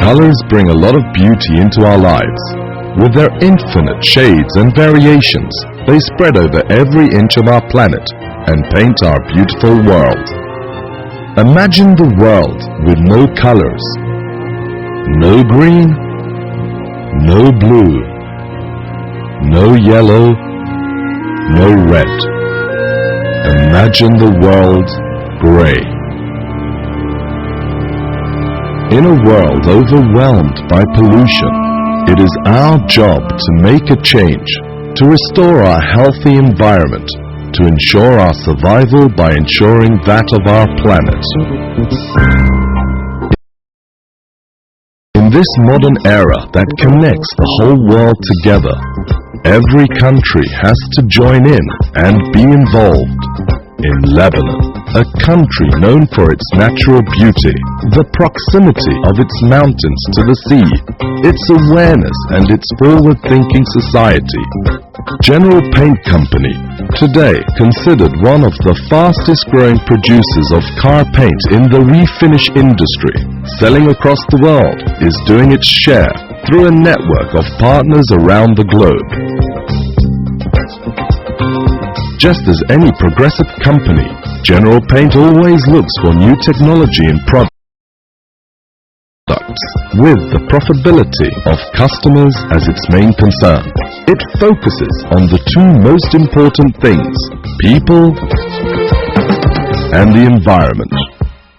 Colors bring a lot of beauty into our lives. With their infinite shades and variations, they spread over every inch of our planet and paint our beautiful world. Imagine the world with no colors. No green, no blue, no yellow, no red. Imagine the world gray. In a world overwhelmed by pollution, it is our job to make a change, to restore our healthy environment, to ensure our survival by ensuring that of our planet. In this modern era that connects the whole world together, every country has to join in and be involved. In Lebanon, a country known for its natural beauty, the proximity of its mountains to the sea, its awareness and its forward-thinking society, Gen2o Paint Company, today considered one of the fastest-growing producers of car paint in the refinish industry, selling across the world, is doing its share through a network of partners around the globe. Just as any progressive company, Gen2o Paint always looks for new technology in products with the profitability of customers as its main concern. It focuses on the two most important things: people and the environment.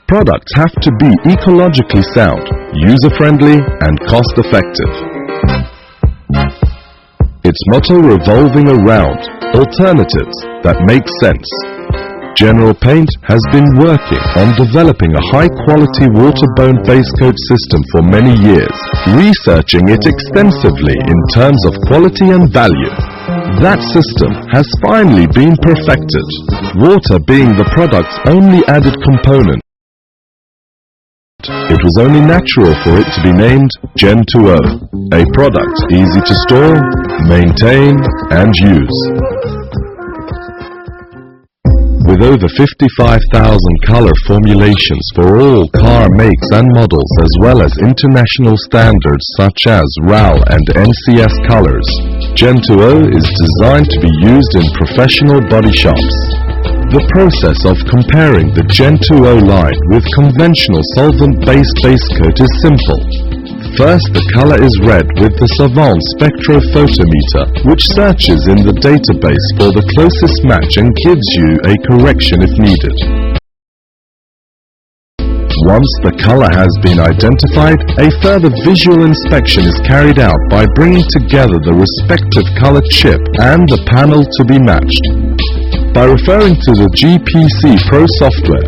Products have to be ecologically sound, user-friendly and cost-effective. Its motto revolving around alternatives that make sense. Gen2o Paint has been working on developing a high-quality water-borne base coat system for many years, researching it extensively in terms of quality and value. That system has finally been perfected, water being the product's only added component. It was only natural for it to be named Gen2o, a product easy to store, maintain and use. With over 55,000 color formulations for all car makes and models, as well as international standards such as RAL and NCS colors, Gen2o is designed to be used in professional body shops. The process of comparing the Gen2o line with conventional solvent-based base coat is simple. First, the color is read with the Savant spectrophotometer, which searches in the database for the closest match and gives you a correction if needed. Once the color has been identified, a further visual inspection is carried out by bringing together the respective color chip and the panel to be matched. By referring to the GPC Pro software,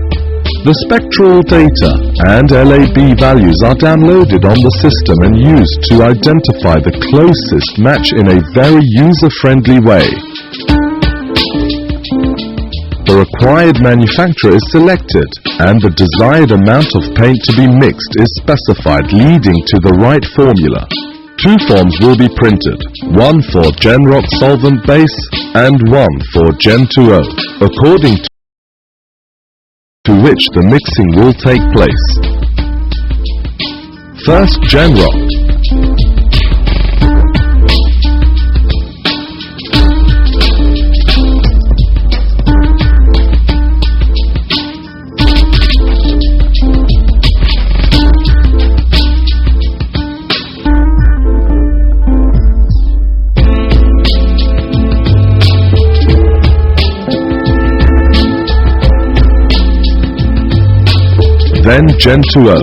the spectral data and LAB values are downloaded on the system and used to identify the closest match in a very user-friendly way. The required manufacturer is selected and the desired amount of paint to be mixed is specified, leading to the right formula. Two forms will be printed, one for Genrock solvent base and one for Gen2o, according to which the mixing will take place. First, Genrock. Then Gen2o.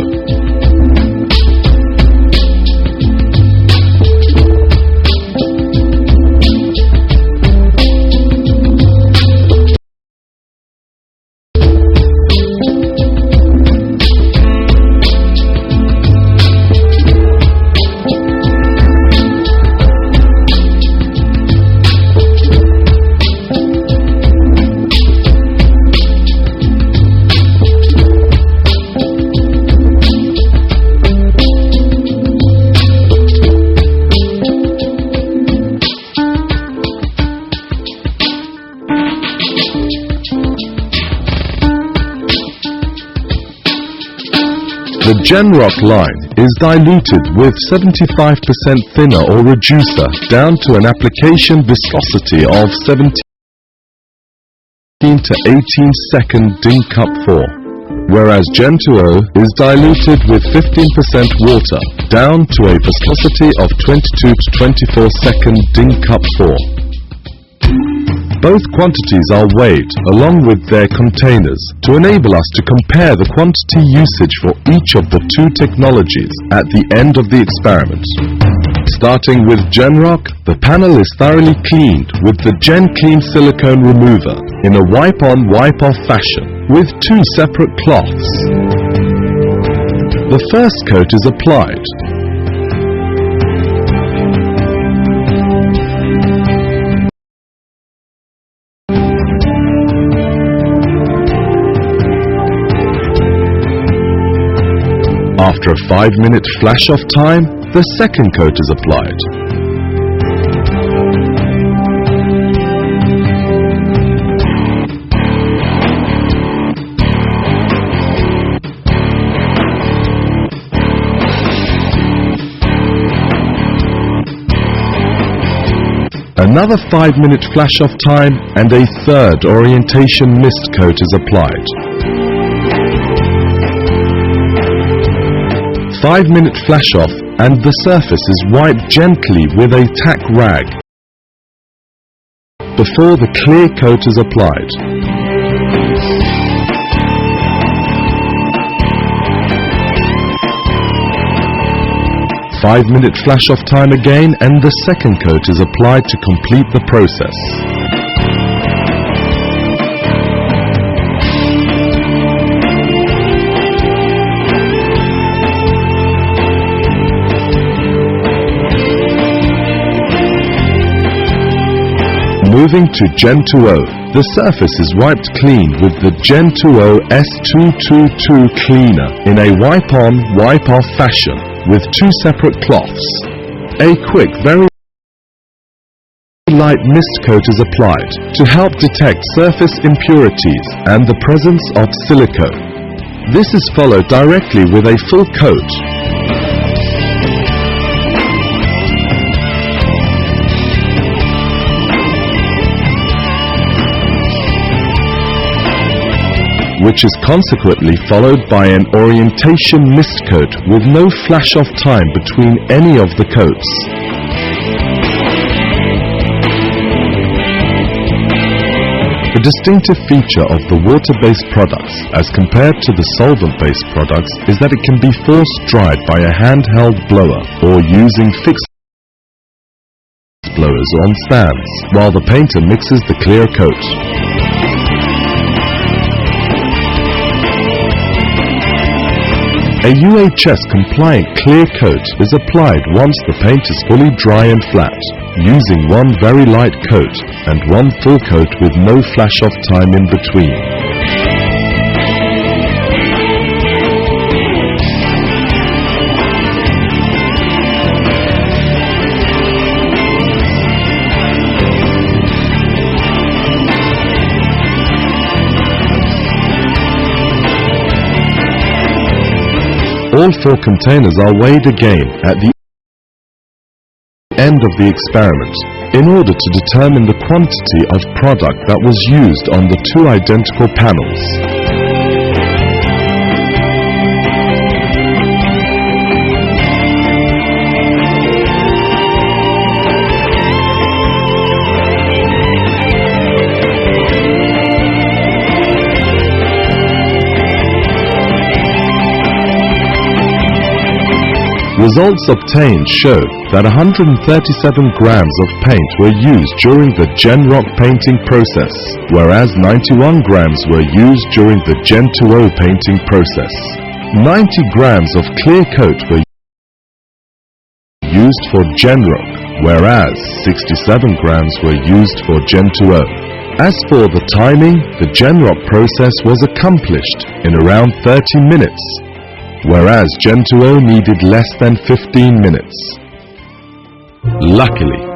The Genrock line is diluted with 75% thinner or reducer down to an application viscosity of 17 to 18 second DIN cup 4, whereas Gen2o is diluted with 15% water down to a viscosity of 22 to 24 second DIN cup 4. Both quantities are weighed along with their containers to enable us to compare the quantity usage for each of the two technologies at the end of the experiment. Starting with Genrock, the panel is thoroughly cleaned with the Gen Clean silicone remover in a wipe-on, wipe-off fashion with two separate cloths. The first coat is applied. After a 5-minute flash-off time, the second coat is applied. Another 5-minute flash-off time and a third orientation mist coat is applied. 5-minute flash-off and the surface is wiped gently with a tack rag before the clear coat is applied. Five-minute flash-off time again and the second coat is applied to complete the process. Moving to Gen2o, the surface is wiped clean with the Gen2o S222 cleaner in a wipe-on, wipe-off fashion with two separate cloths. A quick, very light mist coat is applied to help detect surface impurities and the presence of silicone. This is followed directly with a full coat. Which is consequently followed by an orientation mist coat with no flash-off time between any of the coats. The distinctive feature of the water-based products as compared to the solvent-based products is that it can be force-dried by a handheld blower or using fixed blowers on stands, while the painter mixes the clear coat. A UHS-compliant clear coat is applied once the paint is fully dry and flat, using one very light coat and one full coat with no flash-off time in between. All four containers are weighed again at the end of the experiment in order to determine the quantity of product that was used on the two identical panels. Results obtained show that 137 grams of paint were used during the Genrock painting process, whereas 91 grams were used during the Gen2o painting process. 90 grams of clear coat were used for Genrock, whereas 67 grams were used for Gen2o. As for the timing, the Genrock process was accomplished in around 30 minutes. Whereas Gen2o needed less than 15 minutes. Luckily,